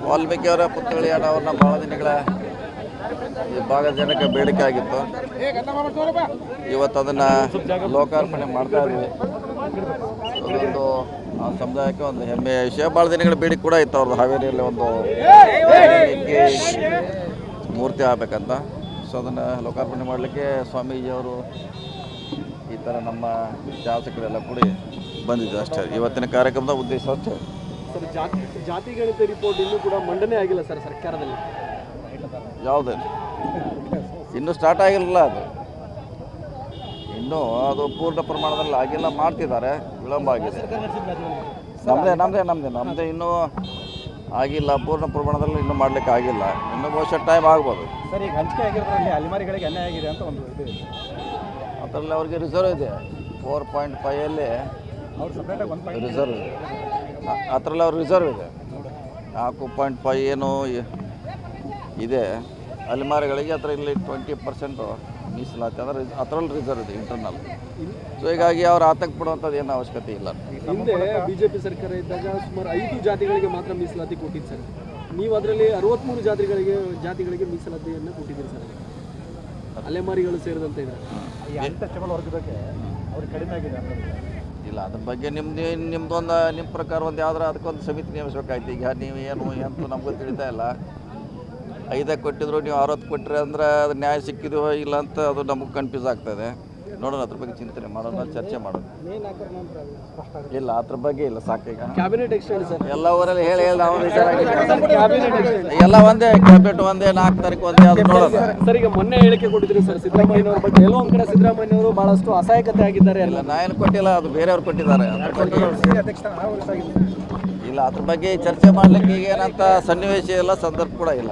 ವಾಲ್ಮೀಕಿ ಅವರ ಪುತ್ಥಳಿ ಹಣವನ್ನು ಭಾಳ ದಿನಗಳ ಈ ಭಾಗದ ಜನಕ್ಕೆ ಬೇಡಿಕೆ ಆಗಿತ್ತು. ಇವತ್ತು ಅದನ್ನು ಲೋಕಾರ್ಪಣೆ ಮಾಡ್ತಾ ಇದ್ದೀವಿ. ಅದೊಂದು ಆ ಸಮುದಾಯಕ್ಕೆ ಒಂದು ಹೆಮ್ಮೆಯ ವಿಷಯ. ಭಾಳ ದಿನಗಳ ಬೇಡಿಕೆ ಕೂಡ ಇತ್ತು ಅವ್ರದ್ದು, ಹಾವೇರಿಯಲ್ಲಿ ಒಂದು ಮೂರ್ತಿ ಆಗಬೇಕಂತ. ಸೊ ಅದನ್ನು ಲೋಕಾರ್ಪಣೆ ಮಾಡಲಿಕ್ಕೆ ಸ್ವಾಮೀಜಿಯವರು ಈ ಥರ ನಮ್ಮ ಶಾಸಕರೆಲ್ಲ ಕೂಡಿ ಬಂದಿದ್ದು ಅಷ್ಟೇ. ಇವತ್ತಿನ ಕಾರ್ಯಕ್ರಮದ ಉದ್ದೇಶ ಅಷ್ಟೇ. ಸರ್, ಜಾತಿ ಗಣಿತ ರಿಪೋರ್ಟ್ ಇನ್ನೂ ಕೂಡ ಮಂಡನೆ ಆಗಿಲ್ಲ ಸರ್ ಸರ್ಕಾರದಲ್ಲಿ. ಯಾವುದೇ ಇನ್ನೂ ಸ್ಟಾರ್ಟ್ ಆಗಿರಲಿಲ್ಲ, ಇನ್ನೂ ಅದು ಪೂರ್ಣ ಪ್ರಮಾಣದಲ್ಲಿ ಆಗಿಲ್ಲ, ಮಾಡ್ತಿದ್ದಾರೆ, ವಿಳಂಬ ಆಗಿದೆ. ನಮ್ಮದೇ ಇನ್ನೂ ಆಗಿಲ್ಲ, ಪೂರ್ಣ ಪ್ರಮಾಣದಲ್ಲಿ ಇನ್ನೂ ಮಾಡಲಿಕ್ಕೆ ಆಗಿಲ್ಲ. ಇನ್ನೂ ಬಹುಶಃ ಟೈಮ್ ಆಗ್ಬೋದು ಸರ್. ಈಗ ಹಂಚಿಕೆ ಆಗಿರೋದ್ರಲ್ಲಿ ಅಲೆಮಾರಿಗಳಿಗೆ ಅನ್ಯಾಯ ಆಗಿದೆ ಅಂತ ಒಂದು ಇದೆ. ಅದರಲ್ಲಿ ಅವ್ರಿಗೆ ರಿಸರ್ವ್ ಇದೆ 4.5 ಅವ್ರು ಸಪ್ರೇಟಾಗಿ ರಿಸರ್ವ್ ಇದೆ. ಅದರಲ್ಲಿ ಅವ್ರ ರಿಸರ್ವ್ ಇದೆ 4.5 ಏನೋ ಇದೆ ಅಲೆಮಾರಿಗಳಿಗೆ. ಅದರಲ್ಲಿ 20% ಮೀಸಲಾತಿ ಅಂದರೆ ಅದರಲ್ಲಿ ರಿಸರ್ವ್ ಇದೆ ಇಂಟರ್ನಲ್. ಸೊ ಹೀಗಾಗಿ ಅವ್ರು ಆತಂಕ ಪಡುವಂಥದ್ದು ಏನು ಅವಶ್ಯಕತೆ ಇಲ್ಲ. ಹಿಂದೆ ಬಿಜೆಪಿ ಸರ್ಕಾರ ಇದ್ದಾಗ ಸುಮಾರು 5 ಜಾತಿಗಳಿಗೆ ಮಾತ್ರ ಮೀಸಲಾತಿ ಕೊಟ್ಟಿದ್ದು ಸರ್. ನೀವು ಅದರಲ್ಲಿ 63 ಜಾತಿಗಳಿಗೆ ಮೀಸಲಾತಿಯನ್ನು ಕೊಟ್ಟಿದ್ದೀರಿ ಸರ್. ಅಲೆಮಾರಿಗಳು ಸೇರಿದಂತೆ ಇದೆ. ವರ್ಗಕ್ಕೆ ಅವ್ರಿಗೆ ಕಡಿಮೆ ಆಗಿದೆ ಇಲ್ಲ. ಅದ್ರ ಬಗ್ಗೆ ನಿಮ್ಮದೊಂದು ನಿಮ್ಮ ಪ್ರಕಾರ ಒಂದು ಯಾವ್ದಾರ ಅದಕ್ಕೊಂದು ಸಮಿತಿ ನೇಮಿಸ್ಬೇಕಾಯ್ತು. ಈಗ ನೀವು ಏನು ಅಂತೂ ನಮಗೂ ತಿಳಿತಾ ಇಲ್ಲ. 5 ಕೊಟ್ಟಿದ್ರು, ನೀವು 60 ಕೊಟ್ಟರೆ ಅಂದರೆ ಅದು ನ್ಯಾಯ ಸಿಕ್ಕಿದೆಯೋ ಇಲ್ಲ ಅಂತ ಅದು ನಮಗೆ ಕನ್ಫ್ಯೂಸ್ ಆಗ್ತಾಯಿದೆ. ನೋಡೋಣ, ಅದ್ರ ಬಗ್ಗೆ ಚಿಂತನೆ ಮಾಡೋಣ, ಚರ್ಚೆ ಮಾಡೋಣ. ಇಲ್ಲ, ಅದ್ರ ಬಗ್ಗೆ ಇಲ್ಲ, ಸಾಕೀಗ ಕ್ಯಾಬಿನೆಟ್ ಎಕ್ಸ್ಟೆಂಡ್ ಸರ್ ಎಲ್ಲ ಊರಲ್ಲಿ ಹೇಳಿ ನಾವು ವಿಚಾರ ಎಲ್ಲ ಒಂದೇ ಕ್ಯಾಬಿನೆಟ್ ಒಂದೇ 4 ತಾರೀಕು ಒಂದೇ ಅದು ನೋಡೋಣ. ಸರ್, ಈಗ ಮೊನ್ನೆ ಹೇಳಿಕೆ ಕೊಟ್ಟಿದ್ರು ಸರ್ ಸಿದ್ದರಾಮಯ್ಯನವ್ರ ಬಗ್ಗೆ. ಎಲ್ಲೋ ಒಂದು ಕಡೆ ಸಿದ್ದರಾಮಯ್ಯನವರು ಭಾಳಷ್ಟು ಅಸಹಾಯಕತೆ ಆಗಿದ್ದಾರೆ. ಇಲ್ಲ, ನಾ ಏನು ಕೊಟ್ಟಿಲ್ಲ, ಅದು ಬೇರೆಯವ್ರು ಕೊಟ್ಟಿದ್ದಾರೆ. ಇಲ್ಲ, ಅದ್ರ ಬಗ್ಗೆ ಚರ್ಚೆ ಮಾಡಲಿಕ್ಕೆ ಈಗ ಏನಂತ ಸನ್ನಿವೇಶ ಇಲ್ಲ, ಸಂದರ್ಭ ಕೂಡ ಇಲ್ಲ.